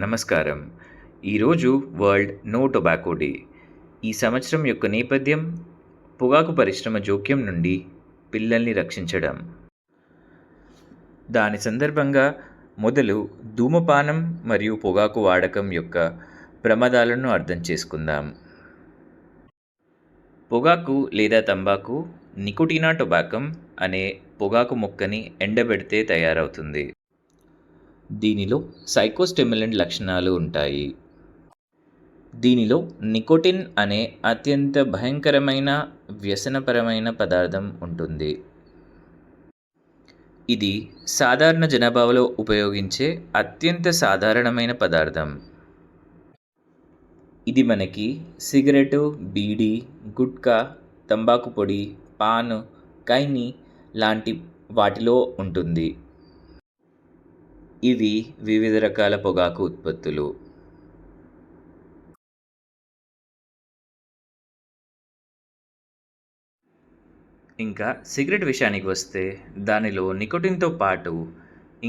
నమస్కారం. ఈరోజు world no tobacco day. ఈ సంవత్సరం యొక్క నేపథ్యం పొగాకు పరిశ్రమ జోక్యం నుండి పిల్లల్ని రక్షించడం. దాని సందర్భంగా మొదలు ధూమపానం మరియు పొగాకు వాడకం యొక్క ప్రమాదాలను అర్థం చేసుకుందాం. పొగాకు లేదా తంబాకు నికోటినా టొబాకం అనే పొగాకు మొక్కని ఎండబెడితే తయారవుతుంది. దీనిలో సైకోస్టిమ్యులెంట్ లక్షణాలు ఉంటాయి. దీనిలో నికోటిన్ అనే అత్యంత భయంకరమైన వ్యసనపరమైన పదార్థం ఉంటుంది. ఇది సాధారణ జనాభాలో ఉపయోగించే అత్యంత సాధారణమైన పదార్థం. ఇది మనకి సిగరెటు, బీడీ, గుట్కా, తంబాకు పొడి, పాన్, ఖైనీ లాంటి వాటిలో ఉంటుంది. ఇవి వివిధ రకాల పొగాకు ఉత్పత్తులు. ఇంకా సిగరెట్ విషయానికి వస్తే దానిలో నికోటిన్తో పాటు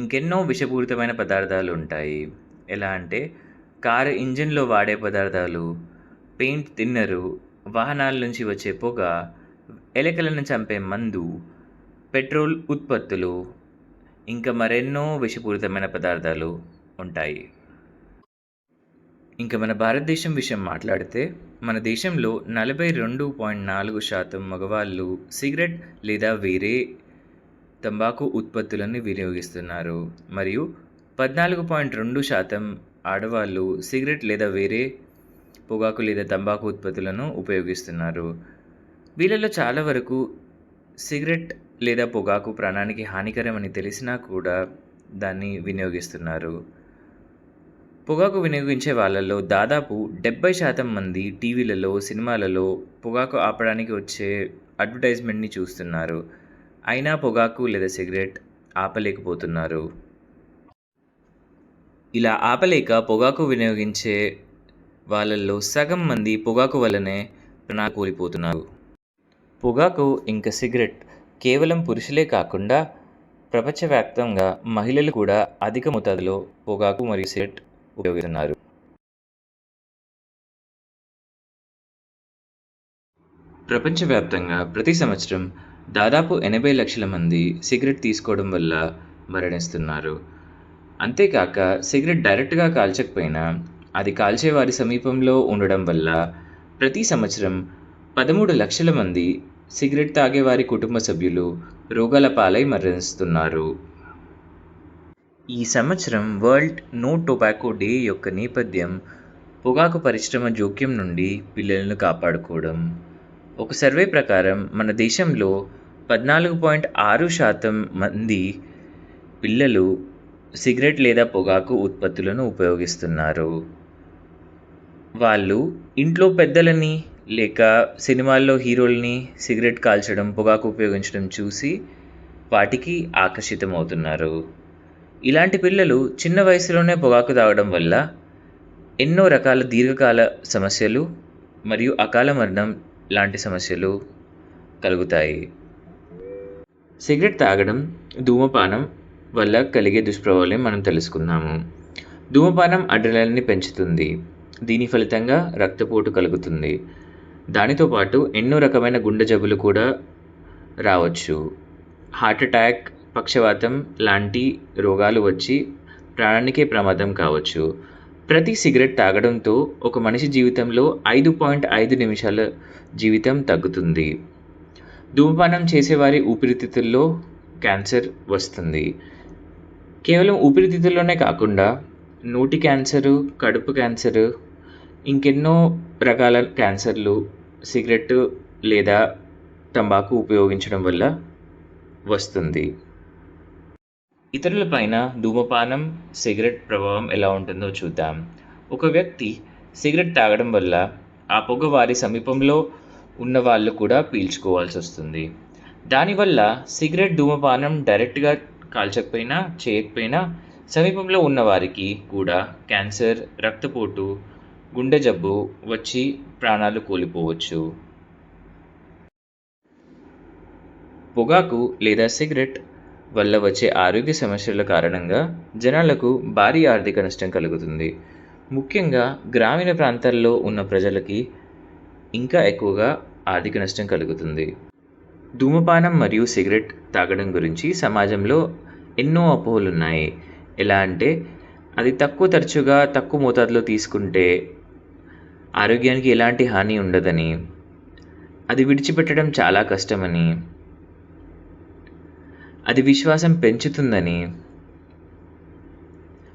ఇంకెన్నో విషపూరితమైన పదార్థాలు ఉంటాయి. ఎలా అంటే కారు ఇంజిన్లో వాడే పదార్థాలు, పెయింట్ థిన్నరు, వాహనాల నుంచి వచ్చే పొగ, ఎలకలను చంపే మందు, పెట్రోల్ ఉత్పత్తులు, ఇంకా మరెన్నో విషపూరితమైన పదార్థాలు ఉంటాయి. ఇంకా మన భారతదేశం విషయం మాట్లాడితే మన దేశంలో 42.4% మగవాళ్ళు సిగరెట్ లేదా వేరే తంబాకు ఉత్పత్తులను వినియోగిస్తున్నారు మరియు 14.2% ఆడవాళ్ళు సిగరెట్ లేదా వేరే పొగాకు లేదా తంబాకు ఉత్పత్తులను ఉపయోగిస్తున్నారు. వీళ్ళలో చాలా వరకు సిగరెట్ లేదా పొగాకు ప్రాణానికి హానికరమని తెలిసినా కూడా దాన్ని వినియోగిస్తున్నారు. పొగాకు వినియోగించే వాళ్ళలో దాదాపు 70% మంది టీవీలలో, సినిమాలలో పొగాకు ఆపడానికి వచ్చే అడ్వర్టైజ్మెంట్ని చూస్తున్నారు. అయినా పొగాకు లేదా సిగరెట్ ఆపలేకపోతున్నారు. ఇలా ఆపలేక పొగాకు వినియోగించే వాళ్ళల్లో సగం మంది పొగాకు వల్లనే ప్రాణాలు కోల్పోతున్నారు. పొగాకు ఇంకా సిగరెట్ కేవలం పురుషులే కాకుండా ప్రపంచవ్యాప్తంగా మహిళలు కూడా అధిక మోతాదులో పొగాకు మరియు సిగరెట్ ఉపయోగిస్తున్నారు. ప్రపంచవ్యాప్తంగా ప్రతి సంవత్సరం దాదాపు 80 లక్షల మంది సిగరెట్ తీసుకోవడం వల్ల మరణిస్తున్నారు. అంతేకాక సిగరెట్ డైరెక్ట్గా కాల్చకపోయినా అది కాల్చే వారి సమీపంలో ఉండడం వల్ల ప్రతి సంవత్సరం 13 లక్షల మంది సిగరెట్ తాగే వారి కుటుంబ సభ్యులు రోగాల పాలై మరణిస్తున్నారు. ఈ సంవత్సరం వరల్డ్ నో టొబాకో డే యొక్క నేపథ్యం పొగాకు పరిశ్రమ జోక్యం నుండి పిల్లలను కాపాడుకోవడం. ఒక సర్వే ప్రకారం మన దేశంలో 14.6% మంది పిల్లలు సిగరెట్ లేదా పొగాకు ఉత్పత్తులను ఉపయోగిస్తున్నారు. వాళ్ళు ఇంట్లో పెద్దలని లేక సినిమాల్లో హీరోల్ని సిగరెట్ కాల్చడం, పొగాకు ఉపయోగించడం చూసి వాటికి ఆకర్షితమవుతున్నారు. ఇలాంటి పిల్లలు చిన్న వయసులోనే పొగాకు తాగడం వల్ల ఎన్నో రకాల దీర్ఘకాల సమస్యలు మరియు అకాల మరణం లాంటి సమస్యలు కలుగుతాయి. సిగరెట్ తాగడం, ధూమపానం వల్ల కలిగే దుష్ప్రభావాలను మనం తెలుసుకున్నాము. ధూమపానం అడ్రినలిన్ని పెంచుతుంది. దీని ఫలితంగా రక్తపోటు కలుగుతుంది. దానితో పాటు ఎన్నో రకమైన గుండె జబ్బులు కూడా రావచ్చు. హార్ట్ అటాక్, పక్షవాతం లాంటి రోగాలు వచ్చి ప్రాణానికే ప్రమాదం కావచ్చు. ప్రతి సిగరెట్ తాగడంతో ఒక మనిషి జీవితంలో 5.5 నిమిషాల జీవితం తగ్గుతుంది. ధూమపానం చేసేవారి ఊపిరితిత్తుల్లో క్యాన్సర్ వస్తుంది. కేవలం ఊపిరితిత్తుల్లోనే కాకుండా నోటి క్యాన్సరు, కడుపు క్యాన్సరు, ఇంకెన్నో రకాల క్యాన్సర్లు సిగరెట్ లేదా తంబాకు ఉపయోగించడం వల్ల వస్తుంది. ఇతరులపైన ధూమపానం, సిగరెట్ ప్రభావం ఎలా ఉంటుందో చూద్దాం. ఒక వ్యక్తి సిగరెట్ తాగడం వల్ల ఆ పొగ వారి సమీపంలో ఉన్న వాళ్ళు కూడా పీల్చుకోవాల్సి వస్తుంది. దానివల్ల సిగరెట్, ధూమపానం డైరెక్ట్గా కాల్చకపోయినా చేయకపోయినా సమీపంలో ఉన్న వారికి కూడా క్యాన్సర్, రక్తపోటు, గుండె జబ్బు వచ్చి ప్రాణాలు కోల్పోవచ్చు. పొగాకు లేదా సిగరెట్ వల్ల వచ్చే ఆరోగ్య సమస్యల కారణంగా జనాలకు భారీ ఆర్థిక నష్టం కలుగుతుంది. ముఖ్యంగా గ్రామీణ ప్రాంతాల్లో ఉన్న ప్రజలకి ఇంకా ఎక్కువగా ఆర్థిక నష్టం కలుగుతుంది. ధూమపానం మరియు సిగరెట్ తాగడం గురించి సమాజంలో ఎన్నో అపోహలున్నాయి. ఎలా అంటే అది తరచుగా తక్కువ మోతాదులో తీసుకుంటే ఆరోగ్యానికి ఎలాంటి హాని ఉండదని, అది విడిచిపెట్టడం చాలా కష్టమని, అది విశ్వాసం పెంచుతుందని,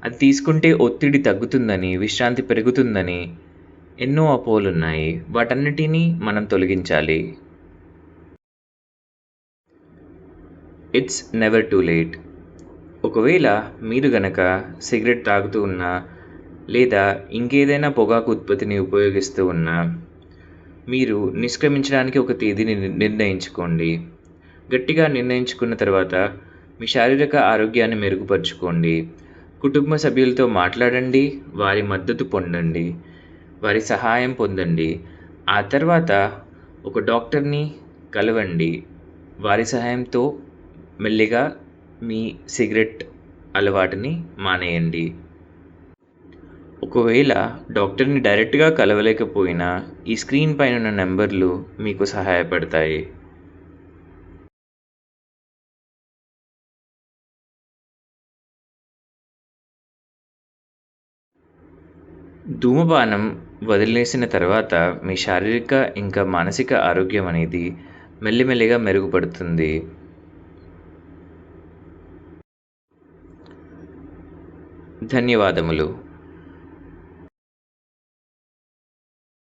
అది తీసుకుంటే ఒత్తిడి తగ్గుతుందని, విశ్రాంతి పెరుగుతుందని ఎన్నో అపోహలున్నాయి. వాటన్నిటినీ మనం తొలగించాలి. It's never too late. ఒకవేళ మీరు గనక సిగరెట్ తాగుతూ ఉన్నా లేదా ఇంకేదైనా పొగాకు ఉత్పత్తిని ఉపయోగిస్తూ ఉన్నా, మీరు నిష్క్రమించడానికి ఒక తేదీని నిర్ణయించుకోండి. గట్టిగా నిర్ణయించుకున్న తర్వాత మీ శారీరక ఆరోగ్యాన్ని మెరుగుపరుచుకోండి. కుటుంబ సభ్యులతో మాట్లాడండి, వారి మద్దతు పొందండి, వారి సహాయం పొందండి. ఆ తర్వాత ఒక డాక్టర్ని కలవండి. వారి సహాయంతో మెల్లిగా మీ సిగరెట్ అలవాటుని మానేయండి. ఒకవేళ డాక్టర్ని డైరెక్ట్గా కలవలేకపోయినా ఈ స్క్రీన్ పైన ఉన్న నెంబర్లు మీకు సహాయపడతాయి. ధూమపానం వదిలేసిన తర్వాత మీ శారీరక ఇంకా మానసిక ఆరోగ్యం అనేది మెల్లిమెల్లిగా మెరుగుపడుతుంది. ధన్యవాదములు.